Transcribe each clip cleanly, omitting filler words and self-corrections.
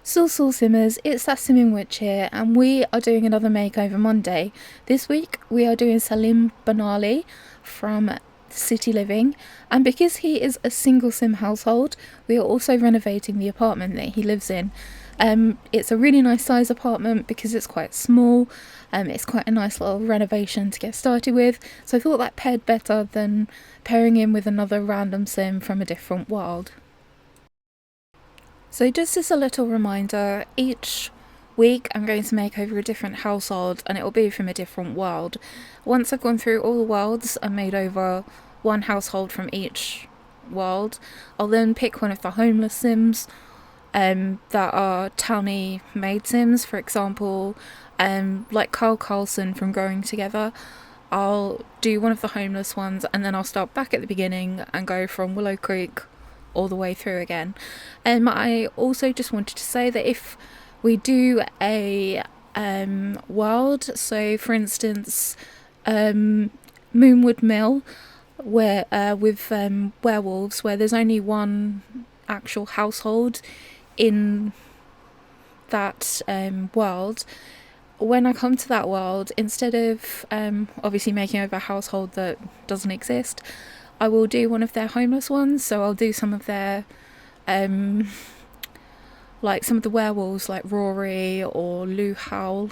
Simmers, it's ThatSimminWitch here, and we are doing another Makeover Monday. This week we are doing Salim Benali from City Living, and because he is a single sim household, we are also renovating the apartment that he lives in. It's a really nice size apartment because it's quite small. It's quite a nice little renovation to get started with, so I thought that paired better than pairing him with another random sim from a different world. So just as a little reminder, each week I'm going to make over a different household and it will be from a different world. Once I've gone through all the worlds and made over one household from each world, I'll then pick one of the homeless sims that are towny maid sims, for example, like Carl Carlson from Growing Together. I'll do one of the homeless ones and then I'll start back at the beginning and go from Willow Creek all the way through again. I also just wanted to say that if we do a world, so for instance Moonwood Mill, where with werewolves, where there's only one actual household in that world, when I come to that world, instead of obviously making over a household that doesn't exist, I will do one of their homeless ones. So I'll do some of their like some of the werewolves like Rory or Lou Howell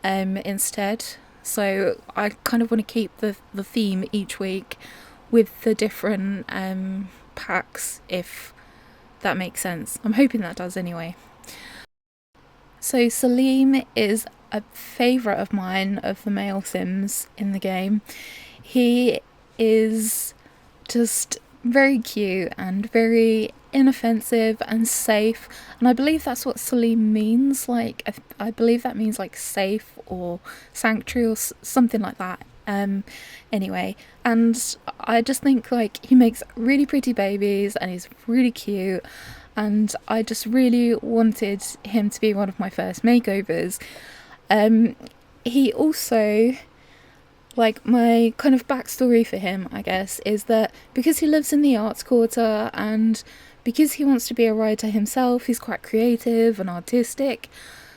instead. So I kind of want to keep the theme each week with the different packs, if that makes sense. I'm hoping that does anyway. So Salim is a favourite of mine of the male sims in the game. He is just very cute and very inoffensive and safe, and I believe that's what Salim means. Like I believe that means like safe or sanctuary or something like that. Anyway, and I just think like he makes really pretty babies and he's really cute, and I just really wanted him to be one of my first makeovers. He also, like, my kind of backstory for him, I guess, is that because he lives in the arts quarter and because he wants to be a writer himself, he's quite creative and artistic.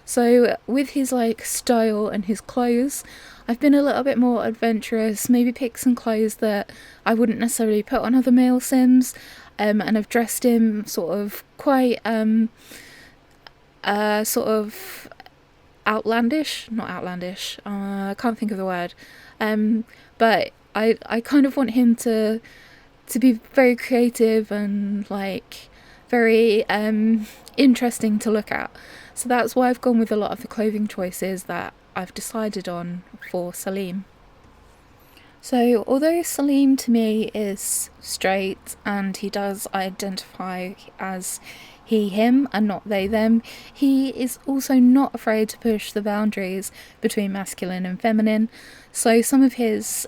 So with his like style and his clothes, I've been a little bit more adventurous, maybe pick some clothes that I wouldn't necessarily put on other male sims, and I've dressed him sort of quite sort of outlandish, not outlandish, I can't think of the word, but I kind of want him to be very creative and like very interesting to look at. So that's why I've gone with a lot of the clothing choices that I've decided on for Salim. So although Salim to me is straight and he does identify as he, him, and not they, them, he is also not afraid to push the boundaries between masculine and feminine. So some of his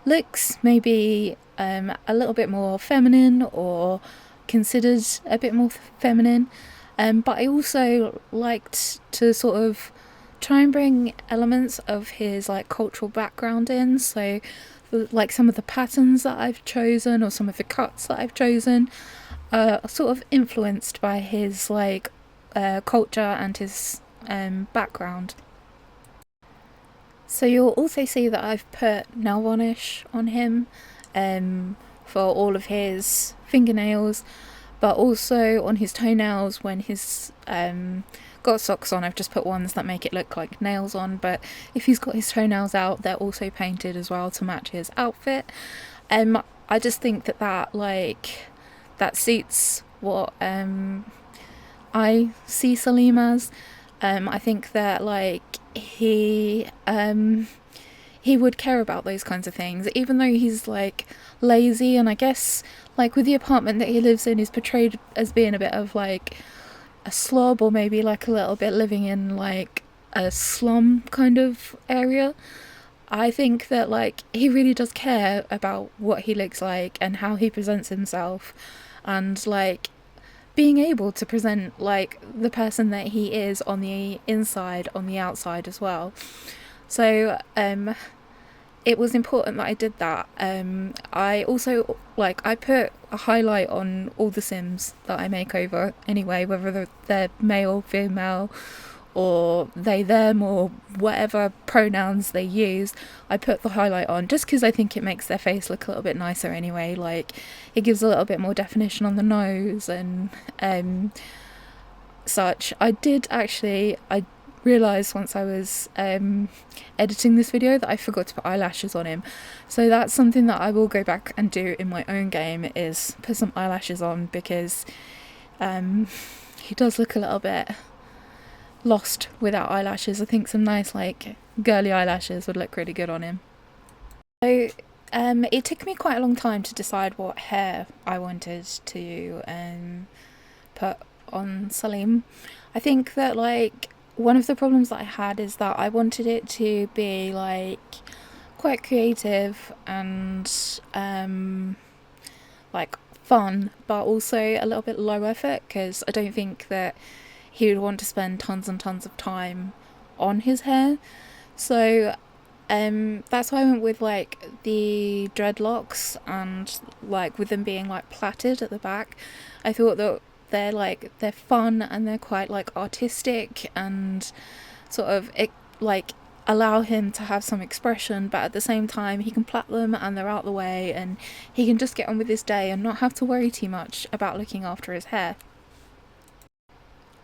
looks may be a little bit more feminine or considered a bit more feminine, but I also liked to sort of try and bring elements of his like cultural background in. So like some of the patterns that I've chosen or some of the cuts that I've chosen are sort of influenced by his like culture and his background. So you'll also see that I've put nail varnish on him for all of his fingernails, but also on his toenails. When he's got socks on, I've just put ones that make it look like nails on, but if he's got his toenails out, they're also painted as well to match his outfit. I just think that like that suits what I see Salim as. I think that like he would care about those kinds of things, even though he's like lazy, and I guess like with the apartment that he lives in is portrayed as being a bit of like a slob, or maybe like a little bit living in like a slum kind of area. I think that like he really does care about what he looks like and how he presents himself, and like being able to present like the person that he is on the inside, on the outside as well. So it was important that I did that. I also, like, I put a highlight on all the Sims that I make over anyway, whether they're male, female, or they, them, or whatever pronouns they use. I put the highlight on just because I think it makes their face look a little bit nicer anyway. Like, it gives a little bit more definition on the nose and such. I realised once I was editing this video that I forgot to put eyelashes on him, so that's something that I will go back and do in my own game, is put some eyelashes on, because he does look a little bit lost without eyelashes. I think some nice, like, girly eyelashes would look really good on him. So it took me quite a long time to decide what hair I wanted to put on Salim. I think that, like, one of the problems that I had is that I wanted it to be, like, quite creative and like fun, but also a little bit low effort, because I don't think that he would want to spend tons and tons of time on his hair. So that's why I went with, like, the dreadlocks, and, like, with them being, like, plaited at the back. I thought that they're fun and they're quite, like, artistic, and sort of allow him to have some expression, but at the same time he can plait them and they're out the way, and he can just get on with his day and not have to worry too much about looking after his hair.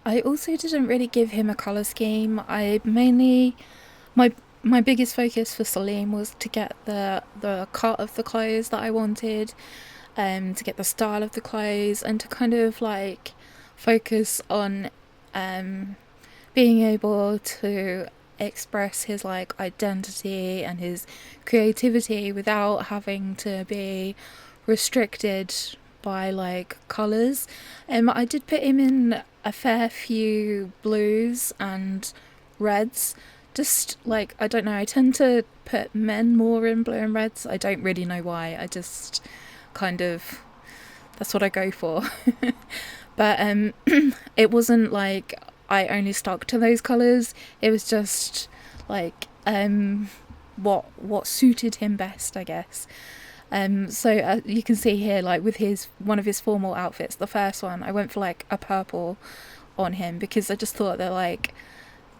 I also didn't really give him a colour scheme. I mainly, my biggest focus for Salim was to get the cut of the clothes that I wanted, to get the style of the clothes, and to kind of, like, focus on being able to express his, like, identity and his creativity without having to be restricted by, like, colours. I did put him in a fair few blues and reds. Just, like, I don't know, I tend to put men more in blue and reds. I don't really know why. I just kind of, that's what I go for. But it wasn't like I only stuck to those colours. It was just, like, what suited him best, I guess. So you can see here, like, with one of his formal outfits, the first one, I went for, like, a purple on him, because I just thought that, like,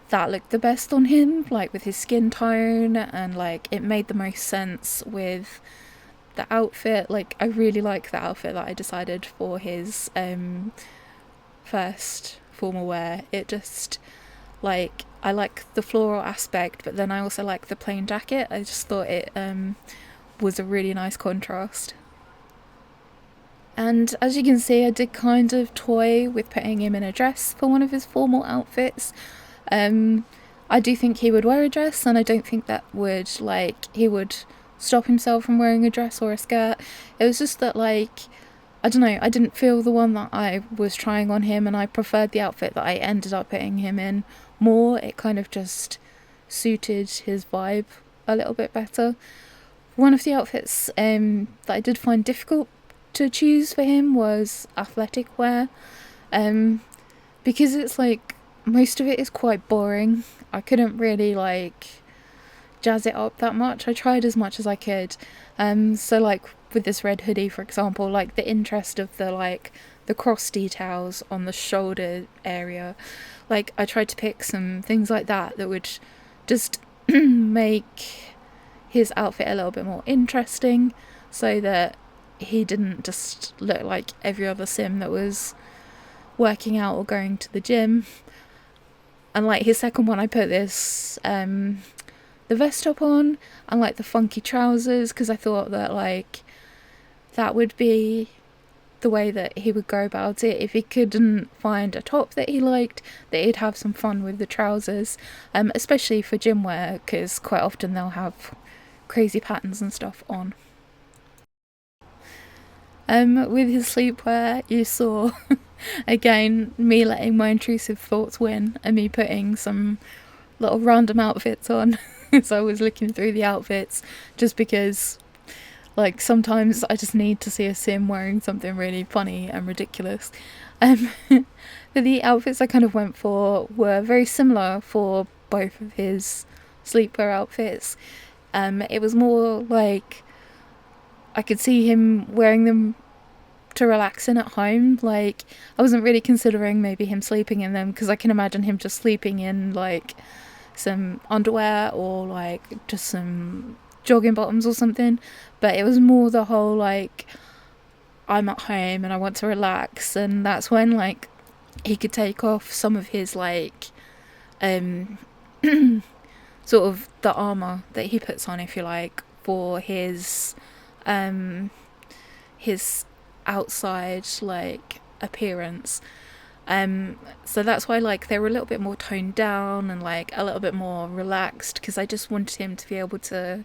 that looked the best on him, like, with his skin tone, and, like, it made the most sense with the outfit. Like, I really like the outfit that I decided for his first formal wear. It just, like, I like the floral aspect, but then I also like the plain jacket. I just thought it was a really nice contrast. And as you can see, I did kind of toy with putting him in a dress for one of his formal outfits. I do think he would wear a dress, and I don't think that would, like, he would stop himself from wearing a dress or a skirt. It was just that, like, I don't know, I didn't feel the one that I was trying on him, and I preferred the outfit that I ended up putting him in more. It kind of just suited his vibe a little bit better. One of the outfits that I did find difficult to choose for him was athletic wear, because it's, like, most of it is quite boring. I couldn't really, like, jazz it up that much. I tried as much as I could. So, like, with this red hoodie, for example, like, the interest of the, like, the cross details on the shoulder area, like, I tried to pick some things like that would just make his outfit a little bit more interesting, so that he didn't just look like every other sim that was working out or going to the gym. And, like, his second one, I put this the vest top on and, like, the funky trousers, because I thought that, like, that would be the way that he would go about it. If he couldn't find a top that he liked, that he'd have some fun with the trousers, especially for gym wear, because quite often they'll have crazy patterns and stuff on. With his sleepwear, you saw again me letting my intrusive thoughts win, and me putting some little random outfits on. So I was looking through the outfits, just because, like, sometimes I just need to see a sim wearing something really funny and ridiculous. But the outfits I kind of went for were very similar for both of his sleepwear outfits. It was more like I could see him wearing them to relax in at home. Like, I wasn't really considering maybe him sleeping in them, because I can imagine him just sleeping in like some underwear or like just some jogging bottoms or something. But it was more the whole like, I'm at home and I want to relax, and that's when like he could take off some of his like um sort of the armor that he puts on, if you like, for um his outside like appearance. So that's why like they were a little bit more toned down and like a little bit more relaxed, because I just wanted him to be able to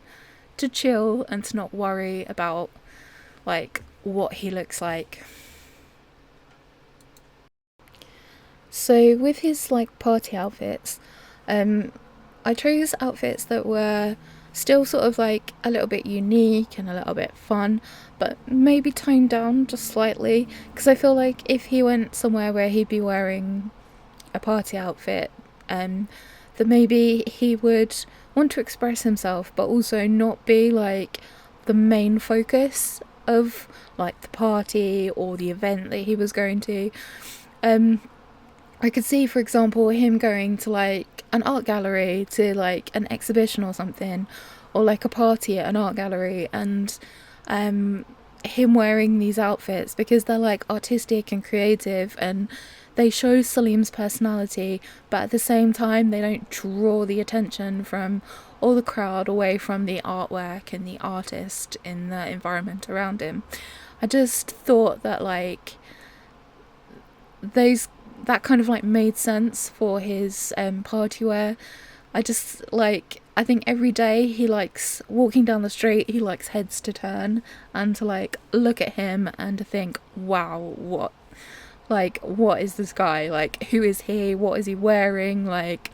chill and to not worry about like what he looks like. So with his like party outfits, um I chose outfits that were still sort of like a little bit unique and a little bit fun, but maybe toned down just slightly, because I feel like if he went somewhere where he'd be wearing a party outfit, that maybe he would want to express himself, but also not be like the main focus of like the party or the event that he was going to. Um, I could see, for example, him going to like an art gallery, to like an exhibition or something, or like a party at an art gallery, and um, him wearing these outfits because they're like artistic and creative, and they show Salim's personality, but at the same time, they don't draw the attention from all the crowd away from the artwork and the artist in the environment around him. I just thought that like those that kind of like made sense for his party wear. I just like, I think every day he likes walking down the street, he likes heads to turn and to like look at him and to think, wow, what is this guy? Like, who is he? What is he wearing? Like,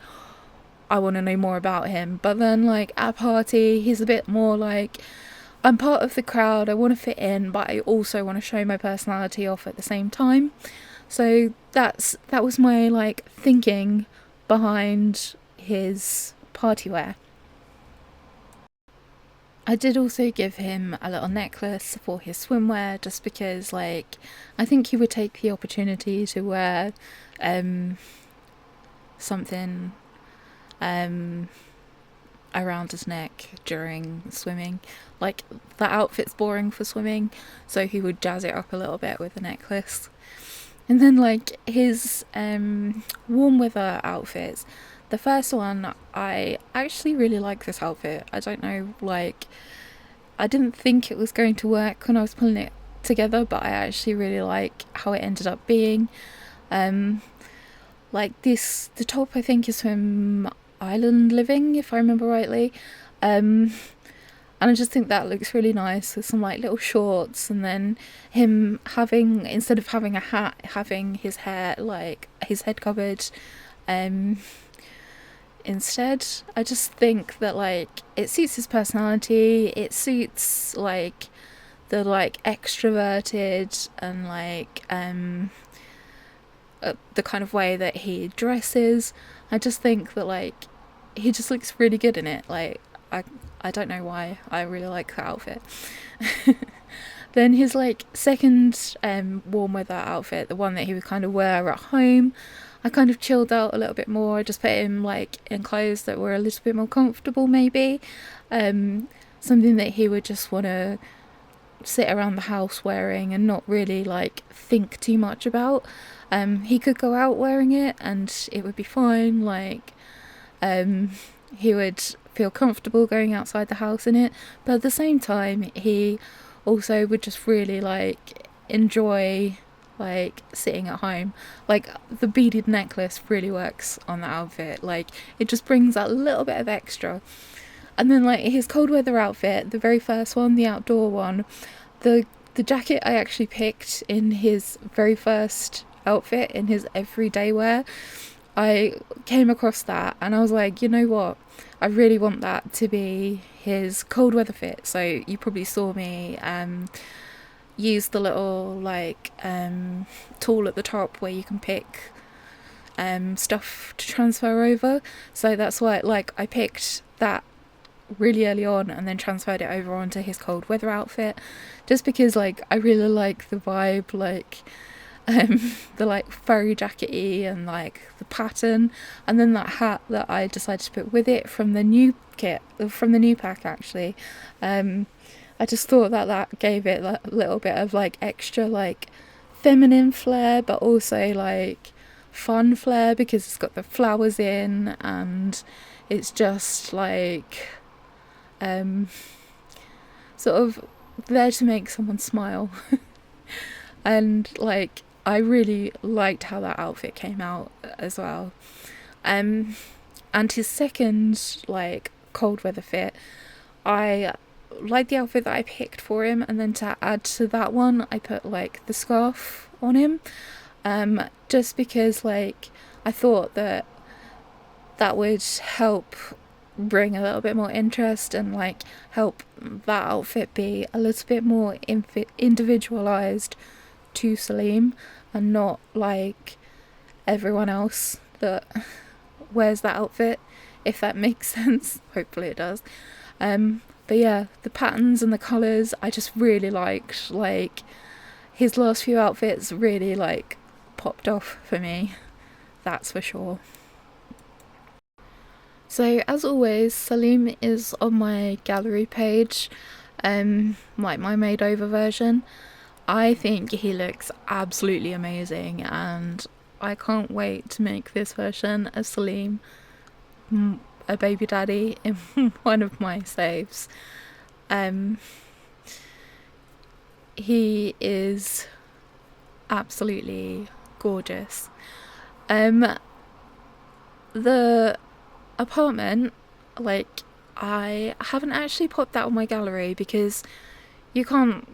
I want to know more about him. But then like at a party, he's a bit more like, I'm part of the crowd, I want to fit in, but I also want to show my personality off at the same time. So that was my like thinking behind his party wear. I did also give him a little necklace for his swimwear, just because like I think he would take the opportunity to wear um something um around his neck during swimming. Like, the outfit's boring for swimming, so he would jazz it up a little bit with the necklace. And then like his warm weather outfits. The first one, I actually really like this outfit. I don't know, like, I didn't think it was going to work when I was pulling it together, but I actually really like how it ended up being. Um, like the top I think is from Island Living, if I remember rightly. Um, and I just think that looks really nice with some like little shorts, and then him having, instead of having a hat, having his hair, like his head covered um instead. I just think that like it suits his personality, it suits like the like extroverted and like the kind of way that he dresses. I just think that like he just looks really good in it. Like, I don't know why, I really like the outfit. Then his like second warm weather outfit, the one that he would kind of wear at home, I kind of chilled out a little bit more. I just put him like in clothes that were a little bit more comfortable, maybe. Something that he would just want to sit around the house wearing and not really like think too much about. He could go out wearing it and it would be fine. Like, he would feel comfortable going outside the house in it, but at the same time, he also would just really like enjoy like sitting at home. Like, the beaded necklace really works on the outfit. Like, it just brings that little bit of extra. And then like his cold weather outfit, the very first one, the outdoor one, the jacket I actually picked in his very first outfit, in his everyday wear. I came across that and I was like, you know what? I really want that to be his cold weather fit. So you probably saw me use the little like tool at the top where you can pick stuff to transfer over. So that's why like I picked that really early on and then transferred it over onto his cold weather outfit, just because like I really like the vibe, like the like furry jackety and like the pattern, and then that hat that I decided to put with it from the new kit, from the new pack actually. I just thought that that gave it a little bit of like extra like feminine flair, but also like fun flair, because it's got the flowers in and it's just like sort of there to make someone smile. And like I really liked how that outfit came out as well. And his second like cold weather fit, I like the outfit that I picked for him, and then to add to that one I put like the scarf on him, just because like I thought that that would help bring a little bit more interest and like help that outfit be a little bit more individualized to Salim, and not like everyone else that wears that outfit, if that makes sense. Hopefully it does. But yeah, the patterns and the colours I just really liked. Like his last few outfits really like popped off for me, that's for sure. So as always, Salim is on my gallery page, like my made over version. I think he looks absolutely amazing, and I can't wait to make this version of Salim a baby daddy in one of my saves. He is absolutely gorgeous. The apartment, like, I haven't actually popped that on my gallery because you can't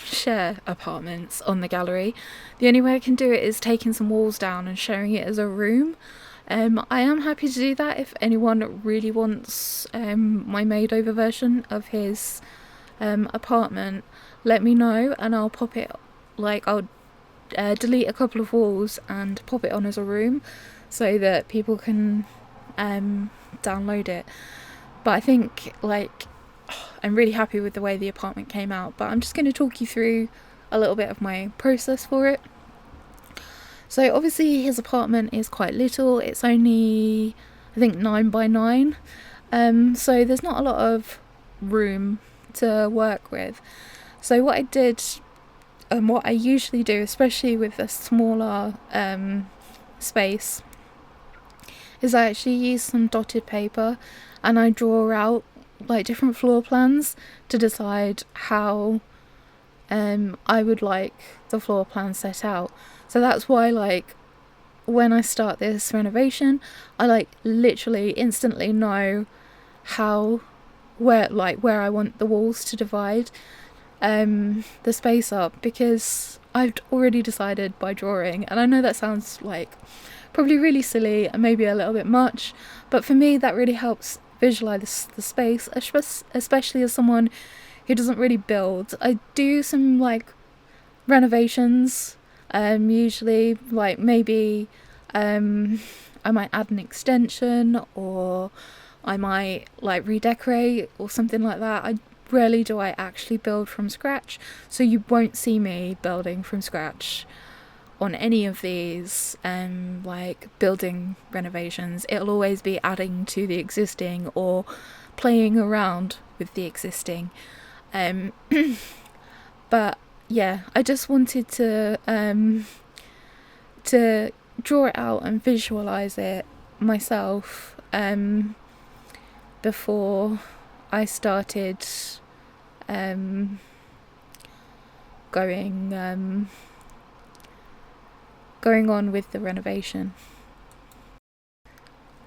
share apartments on the gallery. The only way I can do it is taking some walls down and sharing it as a room. I am happy to do that if anyone really wants my made over version of his apartment. Let me know and I'll pop it, like I'll delete a couple of walls and pop it on as a room so that people can download it. But I think like I'm really happy with the way the apartment came out, but I'm just going to talk you through a little bit of my process for it. So obviously his apartment is quite little, it's only I think 9 by 9, so there's not a lot of room to work with. So what I did, and what I usually do, especially with a smaller space, is I actually use some dotted paper and I draw out like different floor plans to decide how I would like the floor plan set out. So that's why like when I start this renovation, I like literally instantly know where I want the walls to divide the space up, because I've already decided by drawing. And I know that sounds like probably really silly and maybe a little bit much, but for me that really helps visualize the space, especially as someone who doesn't really build. I do some like renovations, usually like maybe I might add an extension or I might like redecorate or something like that. Rarely do I actually build from scratch, so you won't see me building from scratch on any of these like building renovations. It'll always be adding to the existing or playing around with the existing. But yeah, I just wanted to draw it out and visualize it myself before I started going on with the renovation.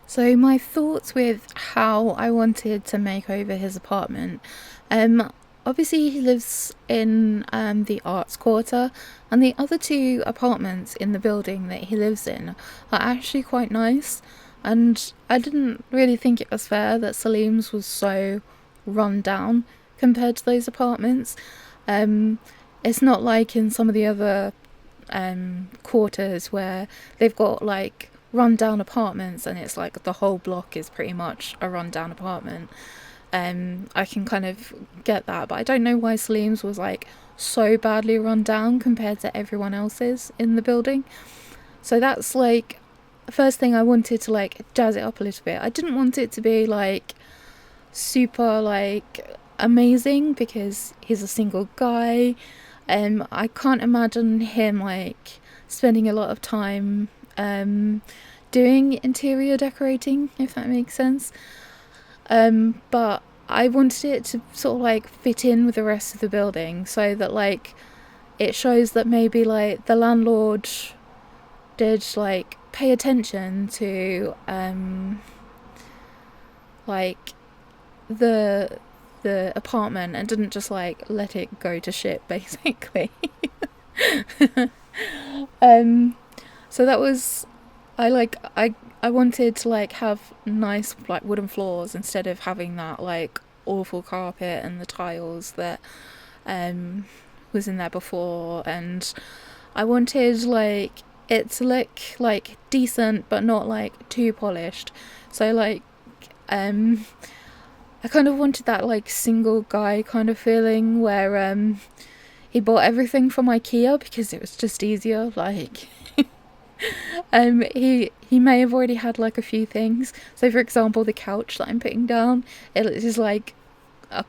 So my thoughts with how I wanted to make over his apartment. Obviously he lives in the arts quarter, and the other two apartments in the building that he lives in are actually quite nice, and I didn't really think it was fair that Salim's was so run down compared to those apartments. It's not like in some of the other quarters where they've got like run down apartments and it's like the whole block is pretty much a run down apartment. I can kind of get that, but I don't know why Salim's was like so badly run down compared to everyone else's in the building. So that's like the first thing. I wanted to like jazz it up a little bit. I didn't want it to be like super like amazing because he's a single guy. I can't imagine him like spending a lot of time doing interior decorating, if that makes sense. But I wanted it to sort of like fit in with the rest of the building so that like it shows that maybe like the landlord did like pay attention to like the apartment and didn't just like let it go to shit basically. So that was I wanted to like have nice like wooden floors instead of having that like awful carpet and the tiles that was in there before, and I wanted like it to look like decent but not like too polished. So like I kind of wanted that like single guy kind of feeling where he bought everything from IKEA because it was just easier. Like he may have already had like a few things. So for example, the couch that I'm putting down, it is like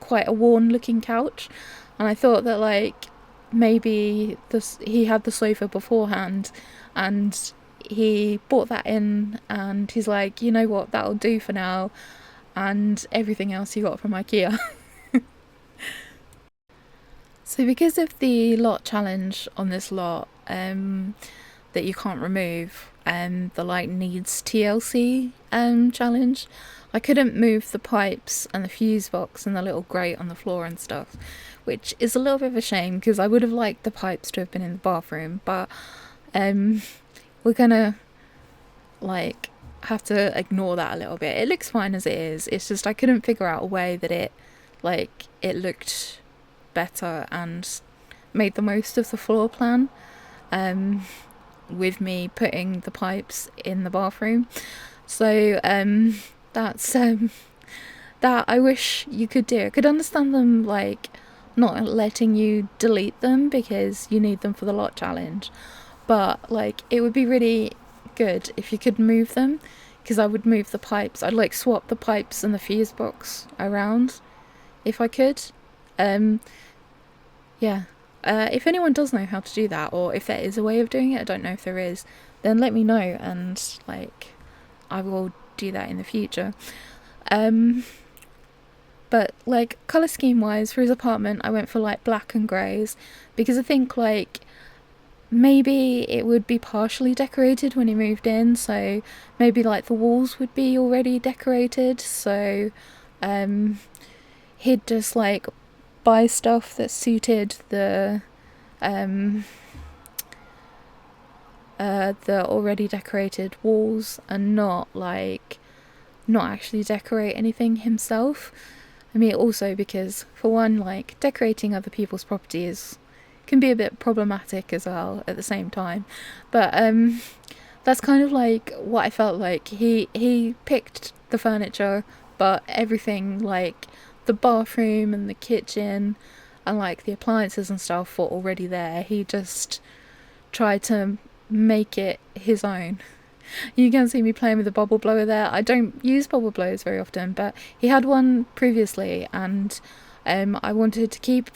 quite a worn looking couch, and I thought that like maybe he had the sofa beforehand and he bought that in and he's like, you know what, that'll do for now, and everything else he got from IKEA. So because of the lot challenge on this lot that you can't remove, the like needs TLC challenge, I couldn't move the pipes and the fuse box and the little grate on the floor and stuff, which is a little bit of a shame because I would have liked the pipes to have been in the bathroom, but we're gonna like have to ignore that a little bit. It looks fine as it is. It's just I couldn't figure out a way that it looked better and made the most of the floor plan with me putting the pipes in the bathroom. So that's that I wish you could do. I could understand them like not letting you delete them because you need them for the lot challenge, but like it would be really good if you could move them, because I would move the pipes. I'd like swap the pipes and the fuse box around if I could. Yeah. If anyone does know how to do that, or if there is a way of doing it, I don't know if there is, then let me know and like I will do that in the future. But like colour scheme wise for his apartment, I went for like black and greys because I think like maybe it would be partially decorated when he moved in, so maybe like the walls would be already decorated, so he'd just like buy stuff that suited the already decorated walls and not actually decorate anything himself. I mean, also because for one, like decorating other people's properties can be a bit problematic as well at the same time, but that's kind of like what I felt like. He picked the furniture, but everything like the bathroom and the kitchen and like the appliances and stuff were already there. He just tried to make it his own. You can see me playing with the bubble blower there. I don't use bubble blowers very often, but he had one previously and I wanted to keep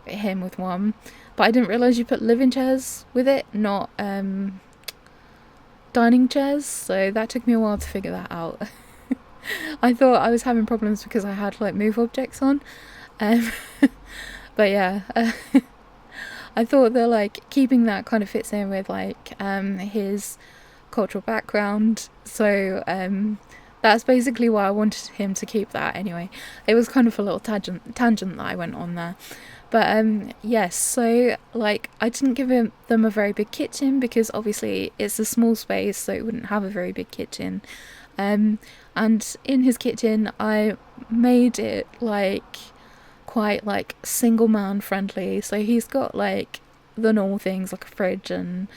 him with one, but I didn't realise you put living chairs with it, not dining chairs, so that took me a while to figure that out. I thought I was having problems because I had like move objects on, but yeah, I thought that like keeping that kind of fits in with like his cultural background, so that's basically why I wanted him to keep that anyway. It was kind of a little tangent that I went on there, but yes, so like I didn't give them a very big kitchen because obviously it's a small space, so it wouldn't have a very big kitchen, and in his kitchen I made it like quite like single man friendly, so he's got like the normal things like a fridge and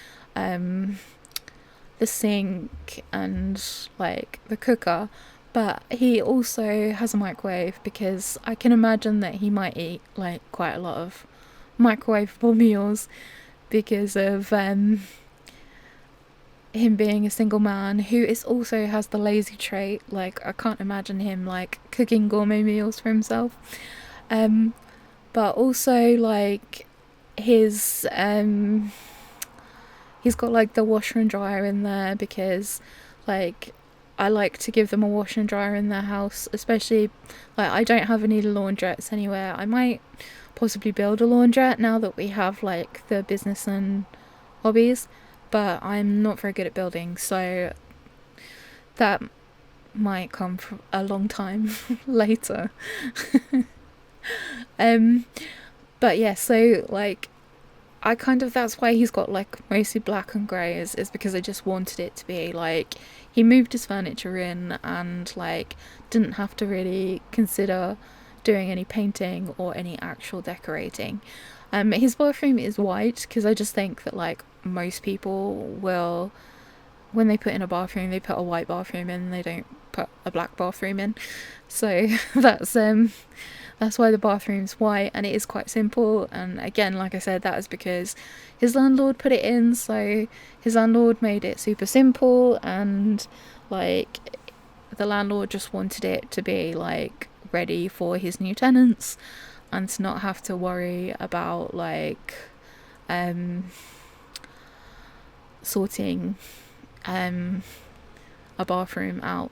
the sink and like the cooker, But he also has a microwave because I can imagine that he might eat like quite a lot of microwavable meals because of him being a single man who is also has the lazy trait. Like, I can't imagine him like cooking gourmet meals for himself. But also like his he's got like the washer and dryer in there because like I like to give them a washer and dryer in their house, especially like I don't have any laundrettes anywhere. I might possibly build a laundrette now that we have like the business and hobbies, but I'm not very good at building, so that might come from a long time later. But yeah, so like I kind of, that's why he's got like mostly black and grey, is because I just wanted it to be like he moved his furniture in and like didn't have to really consider doing any painting or any actual decorating. His bathroom is white because I just think that like most people will, when they put in a bathroom, they put a white bathroom in, they don't put a black bathroom in. So that's why the bathroom's white, and it is quite simple. And again, like I said, that is because his landlord put it in, so his landlord made it super simple, and like the landlord just wanted it to be like ready for his new tenants and to not have to worry about like sorting a bathroom out.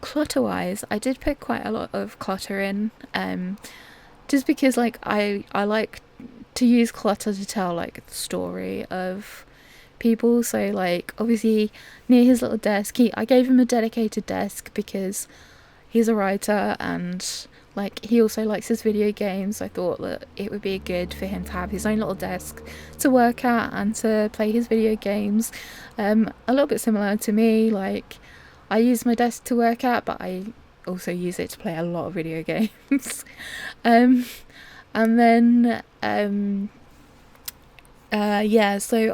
Clutter wise, I did put quite a lot of clutter in, just because like I like to use clutter to tell like the story of people. So like obviously near his little desk, I gave him a dedicated desk because he's a writer and like he also likes his video games. I thought that it would be good for him to have his own little desk to work at and to play his video games. A little bit similar to me, like I use my desk to work at, but I also use it to play a lot of video games. And then so I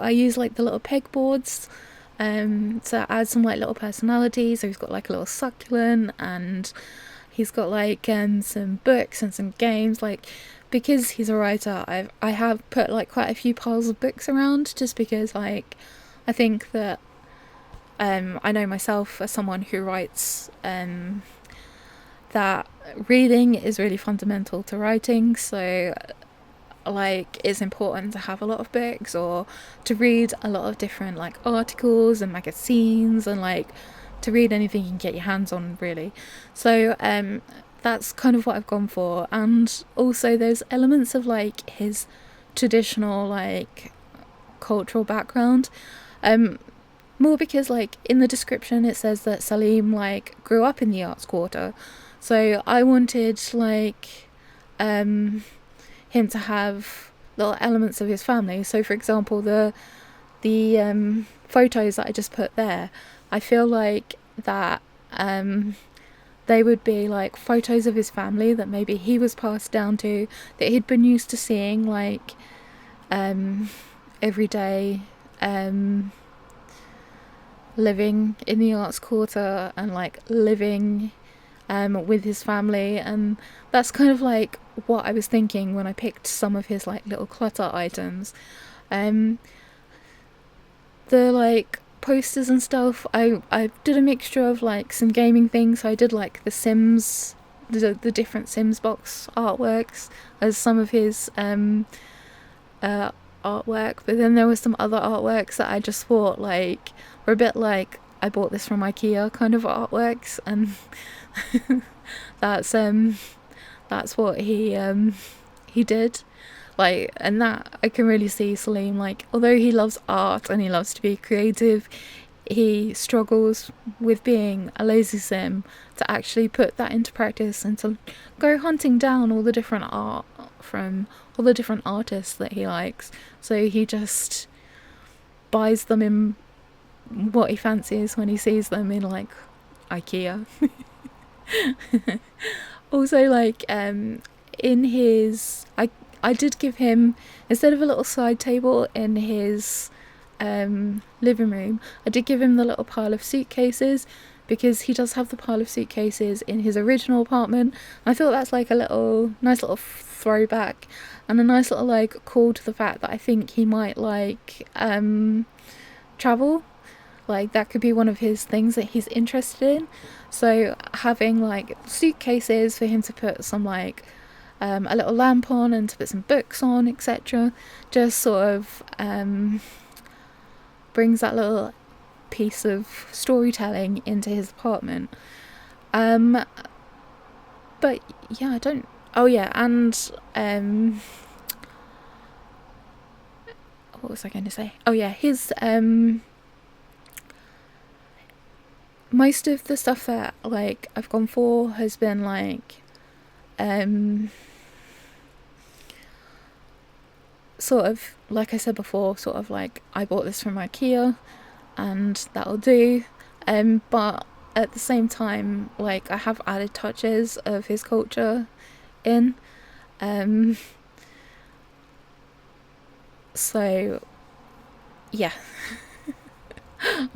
use like the little pegboards to add some like little personality. So he's got like a little succulent, and he's got like some books and some games. Like because he's a writer, I have put like quite a few piles of books around, just because like I think that I know myself as someone who writes, that reading is really fundamental to writing. So like it's important to have a lot of books or to read a lot of different like articles and magazines, and like to read anything you can get your hands on, really. So that's kind of what I've gone for. And also there's elements of like his traditional like cultural background, more because like in the description it says that Salim like grew up in the arts quarter, so I wanted like him to have little elements of his family. So for example, the photos that I just put there, I feel like that they would be like photos of his family that maybe he was passed down to, that he'd been used to seeing like every day, living in the arts quarter and like living with his family. And that's kind of like what I was thinking when I picked some of his like little clutter items. The like posters and stuff, I did a mixture of like some gaming things. So I did like the Sims, the different Sims box artworks as some of his artwork, but then there was some other artworks that I just thought like were a bit like I bought this from IKEA kind of artworks, and that's what he did. Like, and that I can really see Salim, like, although he loves art and he loves to be creative, he struggles with being a lazy sim to actually put that into practice and to go hunting down all the different art from all the different artists that he likes. So he just buys them in what he fancies when he sees them in like IKEA. Also, like in his, I did give him, instead of a little side table in his living room, I did give him the little pile of suitcases, because he does have the pile of suitcases in his original apartment. I thought that's like a nice little throwback, and a nice little like call to the fact that I think he might like travel. Like that could be one of his things that he's interested in. So having like suitcases for him to put some like a little lamp on and to put some books on, etc., just sort of brings that little piece of storytelling into his apartment. But yeah, I don't. Oh yeah, and what was I going to say? Oh yeah, his most of the stuff that like I've gone for has been like sort of like I said before, sort of like I bought this from IKEA and that'll do, but at the same time like I have added touches of his culture in, so yeah.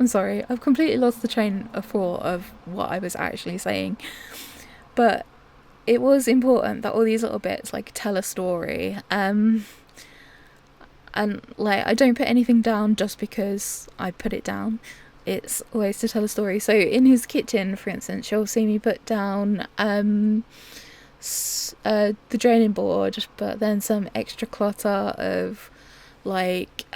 I'm sorry, I've completely lost the train of thought of what I was actually saying, but it was important that all these little bits like tell a story, and like I don't put anything down just because I put it down. It's always to tell a story. So in his kitchen, for instance, you'll see me put down the draining board, but then some extra clutter of like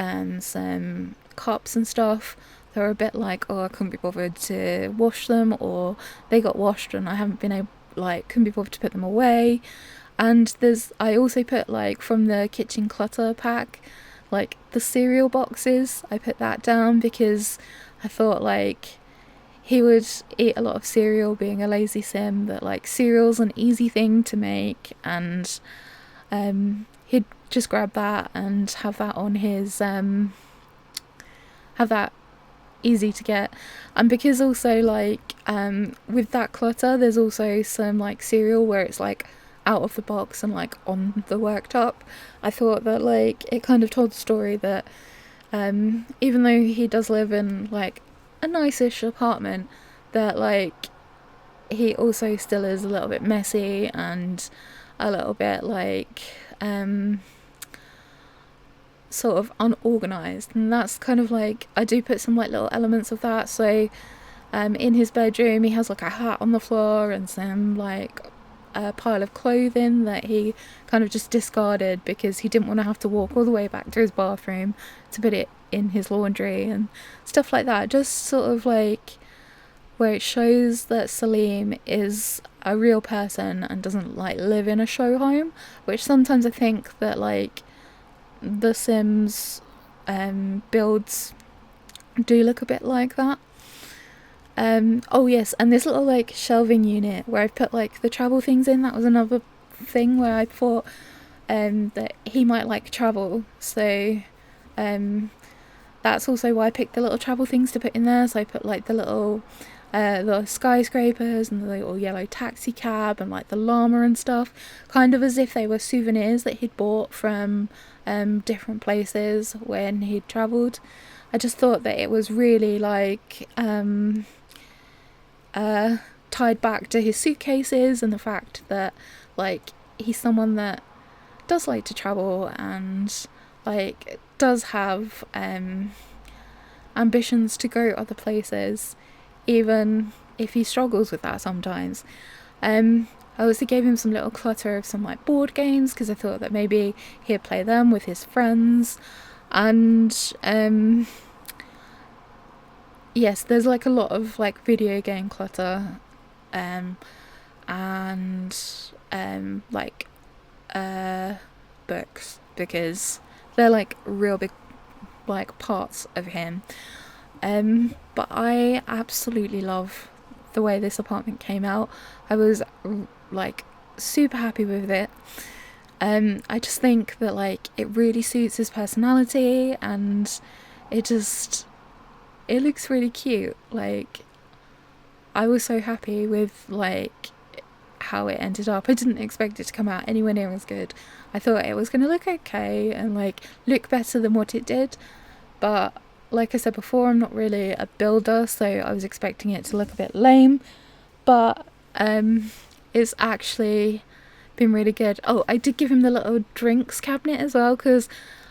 some cups and stuff. They were a bit like, oh, I couldn't be bothered to wash them, or they got washed and I haven't been able, like, couldn't be bothered to put them away. And I also put like from the kitchen clutter pack, like the cereal boxes, I put that down because I thought like he would eat a lot of cereal, being a lazy sim, that like cereal's an easy thing to make, and he'd just grab that and have that on his have that easy to get. And because also like with that clutter there's also some like cereal where it's like out of the box and like on the worktop, I thought that like it kind of told the story that even though he does live in like a nice-ish apartment, that like he also still is a little bit messy and a little bit like sort of unorganized. And that's kind of like, I do put some like little elements of that. So in his bedroom he has like a hat on the floor and some like a pile of clothing that he kind of just discarded because he didn't want to have to walk all the way back to his bathroom to put it in his laundry and stuff like that. Just sort of like where it shows that Salim is a real person and doesn't like live in a show home, which sometimes I think that like the Sims builds do look a bit like that. Oh yes, and this little like shelving unit where I put like the travel things in, that was another thing where I thought that he might like travel, so that's also why I picked the little travel things to put in there. So I put like the little the skyscrapers and the little yellow taxi cab and like the llama and stuff, kind of as if they were souvenirs that he'd bought from different places when he'd travelled. I just thought that it was really like tied back to his suitcases and the fact that like he's someone that does like to travel and like does have ambitions to go other places, even if he struggles with that sometimes. I also gave him some little clutter of some like board games because I thought that maybe he'd play them with his friends. And yes, there's like a lot of like video game clutter and like books, because they're like real big like parts of him. But I absolutely love the way this apartment came out. I was like super happy with it. I just think that like it really suits his personality, and it looks really cute. Like I was so happy with like how it ended up. I didn't expect it to come out anywhere near as good. I thought it was going to look okay and like look better than what it did, but like I said before, I'm not really a builder, so I was expecting it to look a bit lame, but it's actually been really good. Oh, I did give him the little drinks cabinet as well, because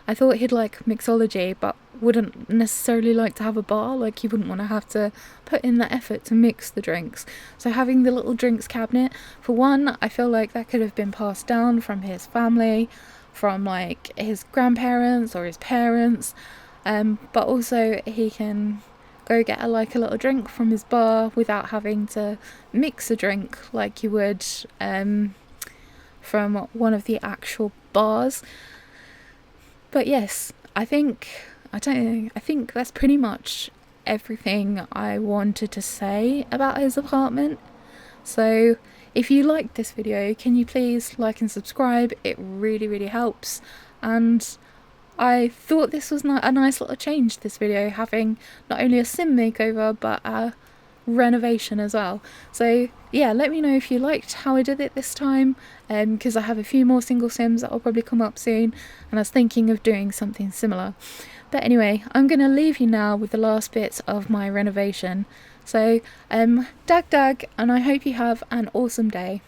I thought he'd like mixology but wouldn't necessarily like to have a bar. Like, he wouldn't want to have to put in the effort to mix the drinks. So having the little drinks cabinet, for one, I feel like that could have been passed down from his family, from like his grandparents or his parents, but also he can go get a little drink from his bar without having to mix a drink like you would from one of the actual bars. But yes, I think that's pretty much everything I wanted to say about his apartment. So if you liked this video, can you please like and subscribe? It really, really helps. And I thought this was a nice little change, this video, having not only a sim makeover but a renovation as well. So yeah, let me know if you liked how I did it this time, because I have a few more single sims that will probably come up soon, and I was thinking of doing something similar. But anyway, I'm going to leave you now with the last bits of my renovation. So dag dag, and I hope you have an awesome day.